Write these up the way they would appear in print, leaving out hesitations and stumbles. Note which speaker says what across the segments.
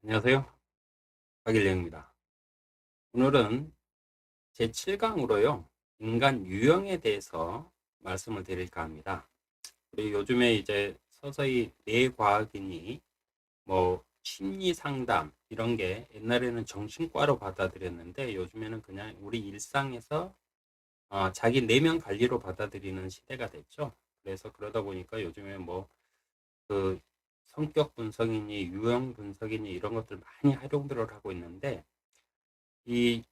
Speaker 1: 안녕하세요. 박일영입니다. 오늘은 제7강으로요. 인간 유형에 대해서 말씀을 드릴까 합니다. 우리 요즘에 이제 서서히 뇌과학이니 심리 상담 이런 게 옛날에는 정신과로 받아들였는데 요즘에는 그냥 우리 일상에서 자기 내면 관리로 받아들이는 시대가 됐죠. 그래서 그러다 보니까 요즘에 그 성격 분석이니 유형 분석이니 이런 것들 많이 활용들을 하고 있는데 이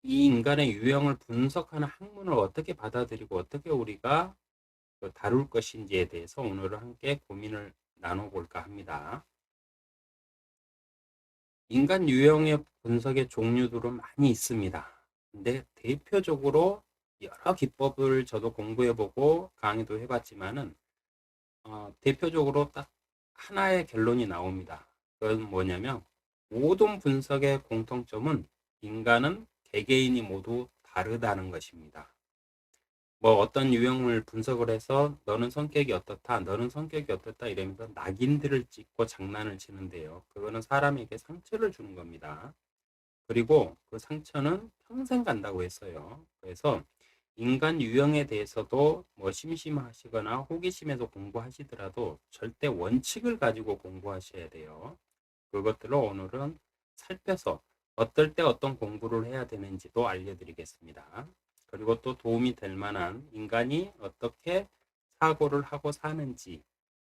Speaker 1: 이 인간의 유형을 분석하는 학문을 어떻게 받아들이고 어떻게 우리가 다룰 것인지에 대해서 오늘은 함께 고민을 나눠볼까 합니다. 인간 유형의 분석의 종류들은 많이 있습니다. 근데 대표적으로 여러 기법을 저도 공부해보고 강의도 해봤지만은 대표적으로 딱 하나의 결론이 나옵니다. 그건 뭐냐면 모든 분석의 공통점은 인간은 개개인이 모두 다르다는 것입니다. 어떤 유형을 분석을 해서 너는 성격이 어떻다, 너는 성격이 어떻다 이러면서 낙인들을 찍고 장난을 치는데요. 그거는 사람에게 상처를 주는 겁니다. 그리고 그 상처는 평생 간다고 했어요. 그래서 인간 유형에 대해서도 심심하시거나 호기심에서 공부하시더라도 절대 원칙을 가지고 공부하셔야 돼요. 그것들을 오늘은 살펴서 어떨 때 어떤 공부를 해야 되는지도 알려드리겠습니다. 그리고 또 도움이 될 만한 인간이 어떻게 사고를 하고 사는지,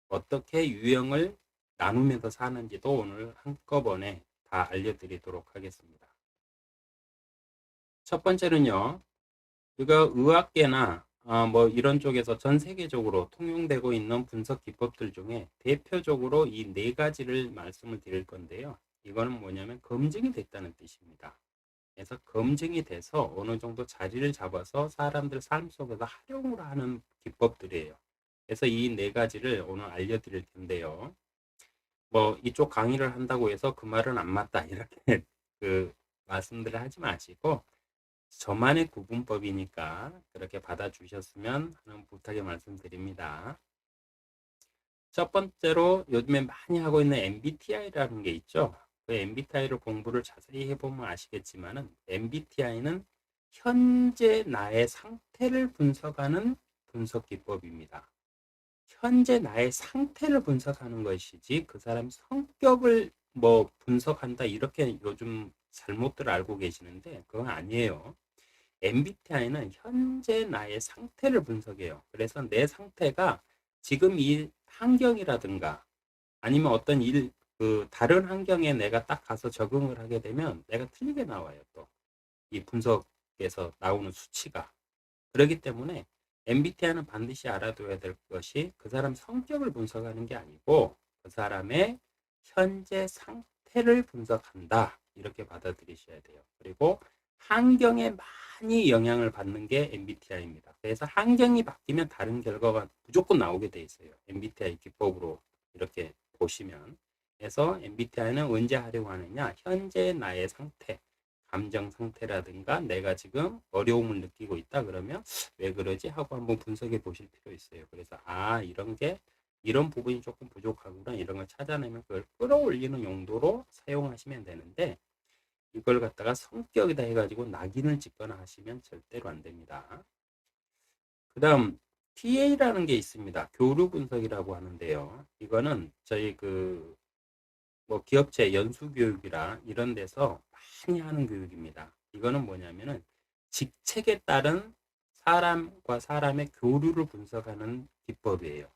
Speaker 1: 어떻게 유형을 나누면서 사는지도 오늘 한꺼번에 다 알려드리도록 하겠습니다. 첫 번째는요, 우리가 의학계나 이런 쪽에서 전 세계적으로 통용되고 있는 분석 기법들 중에 대표적으로 이 네 가지를 말씀을 드릴 건데요. 이거는 뭐냐면 검증이 됐다는 뜻입니다. 그래서 검증이 돼서 어느 정도 자리를 잡아서 사람들 삶 속에서 활용을 하는 기법들이에요. 그래서 이 네 가지를 오늘 알려드릴 텐데요. 이쪽 강의를 한다고 해서 그 말은 안 맞다 이렇게 그 말씀들을 하지 마시고 저만의 구분법이니까 그렇게 받아주셨으면 하는 부탁의 말씀드립니다. 첫 번째로 요즘에 많이 하고 있는 MBTI라는 게 있죠. 그 MBTI를 공부를 자세히 해보면 아시겠지만은 MBTI는 현재 나의 상태를 분석하는 분석 기법입니다. 현재 나의 상태를 분석하는 것이지 그 사람 성격을 분석한다 이렇게 요즘 잘못들 알고 계시는데 그건 아니에요. MBTI는 현재 나의 상태를 분석해요. 그래서 내 상태가 지금 이 환경이라든가 아니면 어떤 다른 환경에 내가 딱 가서 적응을 하게 되면 내가 틀리게 나와요. 또 이 분석에서 나오는 수치가. 그렇기 때문에 MBTI는 반드시 알아둬야 될 것이 그 사람 성격을 분석하는 게 아니고 그 사람의 현재 상태를 분석한다. 이렇게 받아들이셔야 돼요. 그리고 환경에 많이 영향을 받는 게 MBTI입니다. 그래서 환경이 바뀌면 다른 결과가 무조건 나오게 돼 있어요. MBTI 기법으로 이렇게 보시면. 그래서 MBTI는 언제 활용하느냐? 현재 나의 상태, 감정 상태라든가 내가 지금 어려움을 느끼고 있다 그러면 왜 그러지 하고 한번 분석해 보실 필요 있어요. 그래서 이런 부분이 조금 부족하구나 이런 걸 찾아내면 그걸 끌어올리는 용도로 사용하시면 되는데 이걸 갖다가 성격이다 해가지고 낙인을 찍거나 하시면 절대로 안 됩니다. 그 다음 TA라는 게 있습니다. 교류 분석이라고 하는데요. 이거는 저희 기업체 연수교육이라 이런 데서 많이 하는 교육입니다. 이거는 뭐냐면은 직책에 따른 사람과 사람의 교류를 분석하는 기법이에요.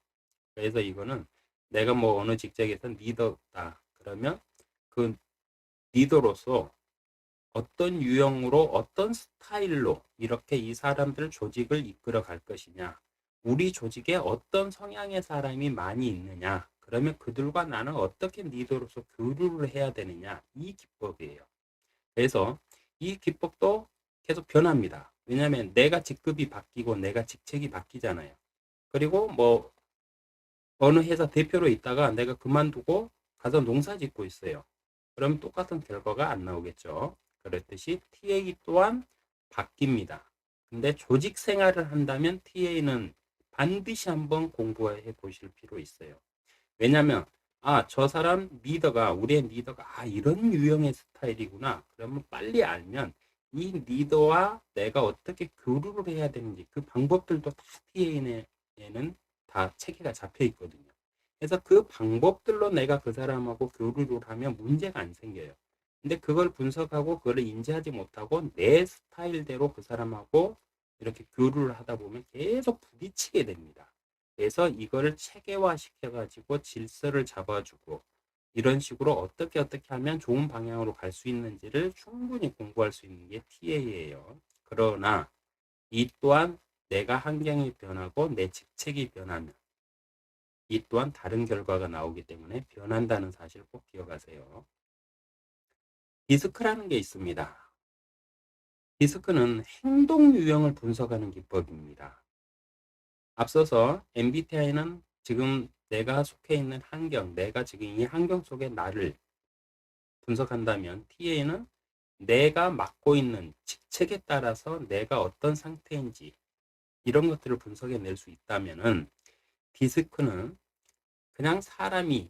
Speaker 1: 그래서 이거는 내가 어느 직책에서 리더다 그러면 그 리더로서 어떤 유형으로 어떤 스타일로 이렇게 이 사람들 조직을 이끌어 갈 것이냐, 우리 조직에 어떤 성향의 사람이 많이 있느냐, 그러면 그들과 나는 어떻게 리더로서 교류를 해야 되느냐, 이 기법이에요. 그래서 이 기법도 계속 변합니다. 왜냐하면 내가 직급이 바뀌고 내가 직책이 바뀌잖아요. 그리고 어느 회사 대표로 있다가 내가 그만두고 가서 농사 짓고 있어요. 그럼 똑같은 결과가 안 나오겠죠. 그렇듯이 TA 또한 바뀝니다. 근데 조직 생활을 한다면 TA는 반드시 한번 공부해 보실 필요 있어요. 왜냐하면 저 사람 리더가, 우리의 리더가, 이런 유형의 스타일이구나. 그러면 빨리 알면 이 리더와 내가 어떻게 교류를 해야 되는지 그 방법들도 다 TA에는 다 체계가 잡혀 있거든요. 그래서 그 방법들로 내가 그 사람하고 교류를 하면 문제가 안 생겨요. 근데 그걸 분석하고 그걸 인지하지 못하고 내 스타일대로 그 사람하고 이렇게 교류를 하다 보면 계속 부딪히게 됩니다. 그래서 이거를 체계화 시켜가지고 질서를 잡아주고 이런 식으로 어떻게 하면 좋은 방향으로 갈 수 있는지를 충분히 공부할 수 있는 게 TA예요. 그러나 이 또한 내가 환경이 변하고 내 직책이 변하면 이 또한 다른 결과가 나오기 때문에 변한다는 사실을 꼭 기억하세요. 디스크라는 게 있습니다. 디스크는 행동 유형을 분석하는 기법입니다. 앞서서 MBTI는 지금 내가 속해 있는 환경, 내가 지금 이 환경 속의 나를 분석한다면 TA는 내가 맡고 있는 직책에 따라서 내가 어떤 상태인지 이런 것들을 분석해 낼 수 있다면은 디스크는 그냥 사람이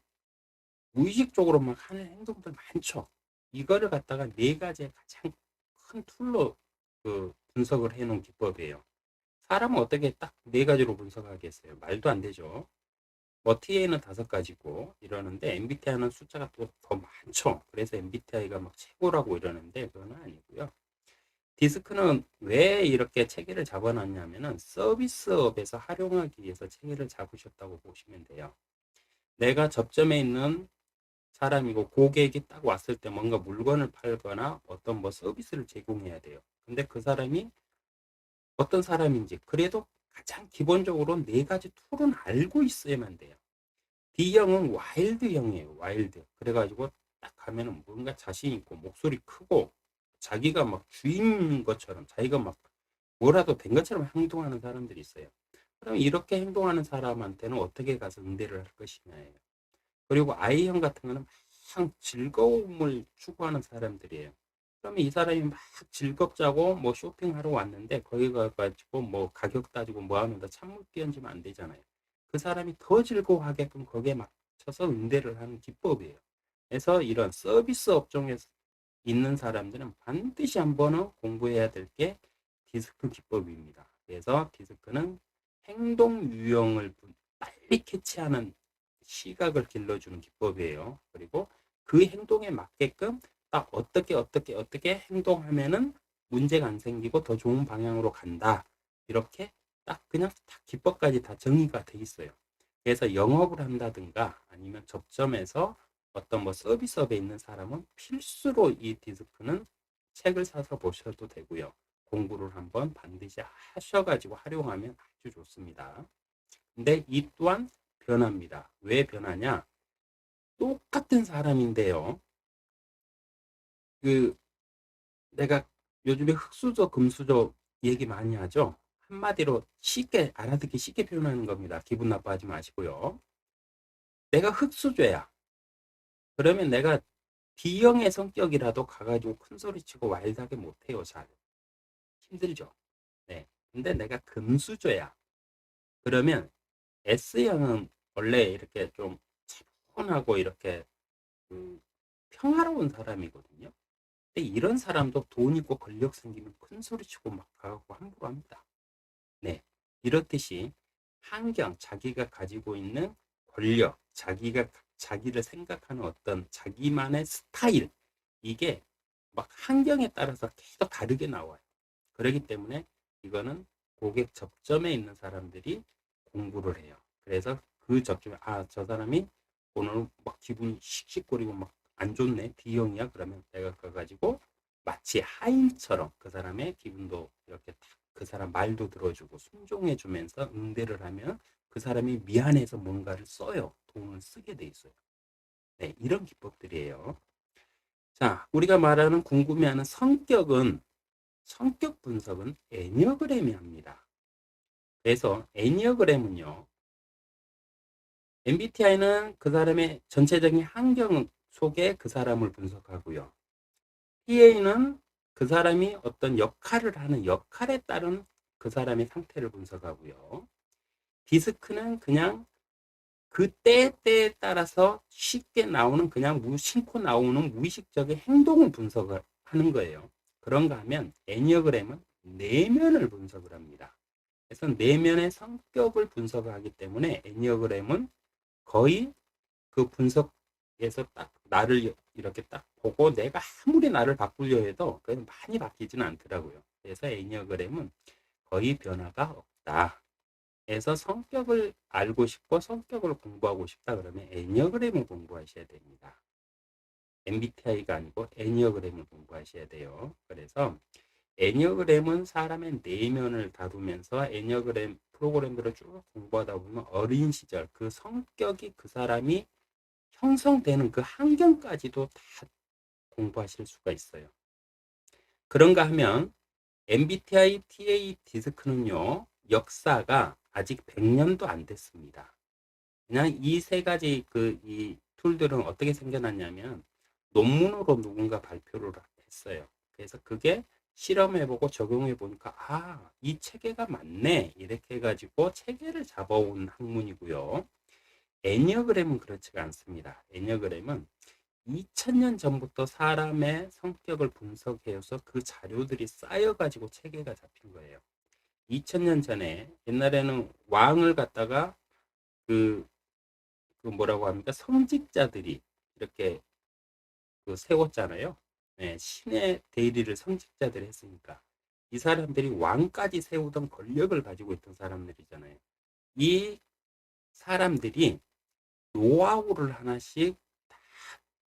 Speaker 1: 무의식적으로 막 하는 행동들 많죠. 이거를 갖다가 네 가지의 가장 큰 툴로 분석을 해 놓은 기법이에요. 사람은 어떻게 딱 네 가지로 분석하겠어요? 말도 안 되죠. 뭐 TA는 5가지고 이러는데 MBTI는 숫자가 또 더 많죠. 그래서 MBTI가 막 최고라고 이러는데 그건 아니고요. 디스크는 왜 이렇게 체계를 잡아놨냐면은 서비스업에서 활용하기 위해서 체계를 잡으셨다고 보시면 돼요. 내가 접점에 있는 사람이고 고객이 딱 왔을 때 뭔가 물건을 팔거나 어떤 뭐 서비스를 제공해야 돼요. 근데 그 사람이 어떤 사람인지 그래도 가장 기본적으로 네 가지 툴은 알고 있어야만 돼요. D형은 와일드형이에요. 와일드. 그래가지고 딱 가면은 뭔가 자신 있고 목소리 크고 자기가 막 주인인 것처럼 자기가 막 뭐라도 된 것처럼 행동하는 사람들이 있어요. 그럼 이렇게 행동하는 사람한테는 어떻게 가서 응대를 할 것이냐예요. 그리고 I형 같은 거는 막 즐거움을 추구하는 사람들이에요. 그러면 이 사람이 막 즐겁자고 뭐 쇼핑하러 왔는데 거기 가가지고 뭐 가격 따지고 뭐 하면 다 찬물 끼얹으면 안 되잖아요. 그 사람이 더 즐거워하게끔 거기에 맞춰서 응대를 하는 기법이에요. 그래서 이런 서비스 업종에 있는 사람들은 반드시 한 번은 공부해야 될 게 디스크 기법입니다. 그래서 디스크는 행동 유형을 빨리 캐치하는 시각을 길러주는 기법이에요. 그리고 그 행동에 맞게끔 딱 어떻게 행동하면은 문제가 안 생기고 더 좋은 방향으로 간다. 이렇게 딱 그냥 딱 기법까지 다 정의가 돼 있어요. 그래서 영업을 한다든가 아니면 접점에서 어떤 뭐 서비스업에 있는 사람은 필수로 이 디스크는 책을 사서 보셔도 되고요. 공부를 한번 반드시 하셔가지고 활용하면 아주 좋습니다. 근데 이 또한 변합니다. 왜 변하냐? 똑같은 사람인데요. 그 내가 요즘에 흑수저, 금수저 얘기 많이 하죠. 한마디로 쉽게 알아듣기 쉽게 표현하는 겁니다. 기분 나빠하지 마시고요. 내가 흑수저야. 그러면 내가 D형의 성격이라도 가가지고 큰 소리 치고 와일드하게 못해요. 잘 힘들죠. 네. 근데 내가 금수저야. 그러면 S형은 원래 이렇게 좀 차분하고 이렇게 평화로운 사람이거든요. 근데 이런 사람도 돈 있고 권력 생기면 큰 소리 치고 막 가고 함부로 합니다. 네. 이렇듯이 환경, 자기가 가지고 있는 권력, 자기를 생각하는 어떤 자기만의 스타일, 이게 막 환경에 따라서 계속 다르게 나와요. 그렇기 때문에 이거는 고객 접점에 있는 사람들이 공부를 해요. 그래서 그 접점에, 저 사람이 오늘 막 기분이 씩씩거리고 막 안 좋네. D형이야. 그러면 내가 가가지고 마치 하인처럼 그 사람의 기분도 이렇게 그 사람 말도 들어주고 순종해주면서 응대를 하면 그 사람이 미안해서 뭔가를 써요. 돈을 쓰게 돼 있어요. 네, 이런 기법들이에요. 자, 우리가 말하는 궁금해하는 성격 분석은 애니어그램이 합니다. 그래서 애니어그램은요, MBTI는 그 사람의 전체적인 환경 속에 그 사람을 분석하고요. PA는 그 사람이 어떤 역할을 하는 역할에 따른 그 사람의 상태를 분석하고요. 디스크는 그냥 그 때에 따라서 쉽게 나오는 그냥 무심코 나오는 무의식적인 행동을 분석을 하는 거예요. 그런가 하면 애니어그램은 내면을 분석을 합니다. 그래서 내면의 성격을 분석하기 때문에 애니어그램은 거의 그 분석에서 딱 나를 이렇게 딱 보고 내가 아무리 나를 바꾸려 해도 그건 많이 바뀌지는 않더라고요. 그래서 애니어그램은 거의 변화가 없다. 그래서 성격을 알고 싶고 성격을 공부하고 싶다 그러면 애니어그램을 공부하셔야 됩니다. MBTI가 아니고 애니어그램을 공부하셔야 돼요. 그래서 애니어그램은 사람의 내면을 다루면서 애니어그램 프로그램들을 쭉 공부하다 보면 어린 시절 그 성격이 그 사람이 형성되는 그 환경까지도 다 공부하실 수가 있어요. 그런가 하면 MBTI TA 디스크는요, 역사가 아직 100년도 안 됐습니다. 그냥 이 세 가지 이 툴들은 어떻게 생겨났냐면 논문으로 누군가 발표를 했어요. 그래서 그게 실험해보고 적용해보니까 이 체계가 맞네 이렇게 해가지고 체계를 잡아온 학문이고요. 애니어그램은 그렇지가 않습니다. 애니어그램은 2000년 전부터 사람의 성격을 분석해서 그 자료들이 쌓여가지고 체계가 잡힌 거예요. 2000년 전에 옛날에는 왕을 갖다가 그, 그 뭐라고 합니까? 성직자들이 이렇게 세웠잖아요. 네, 신의 대리를 성직자들이 했으니까 이 사람들이 왕까지 세우던 권력을 가지고 있던 사람들이잖아요. 이 사람들이 노하우를 하나씩 다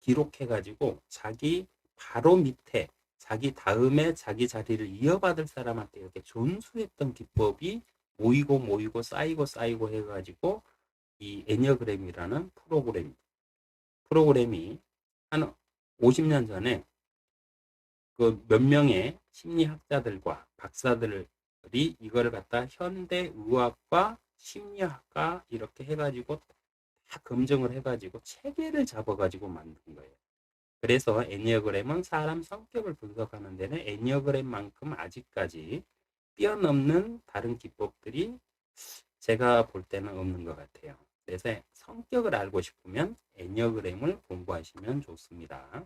Speaker 1: 기록해가지고 자기 바로 밑에 자기 다음에 자기 자리를 이어받을 사람한테 이렇게 전수했던 기법이 모이고 쌓이고 해가지고 이 애니어그램이라는 프로그램이 한 50년 전에 그 몇 명의 심리학자들과 박사들이 이거를 갖다 현대 의학과 심리학과 이렇게 해가지고 다 검증을 해가지고 체계를 잡아가지고 만든 거예요. 그래서 애니어그램은 사람 성격을 분석하는 데는 애니어그램만큼 아직까지 뛰어넘는 다른 기법들이 제가 볼 때는 없는 것 같아요. 그래서 성격을 알고 싶으면 애니어그램을 공부하시면 좋습니다.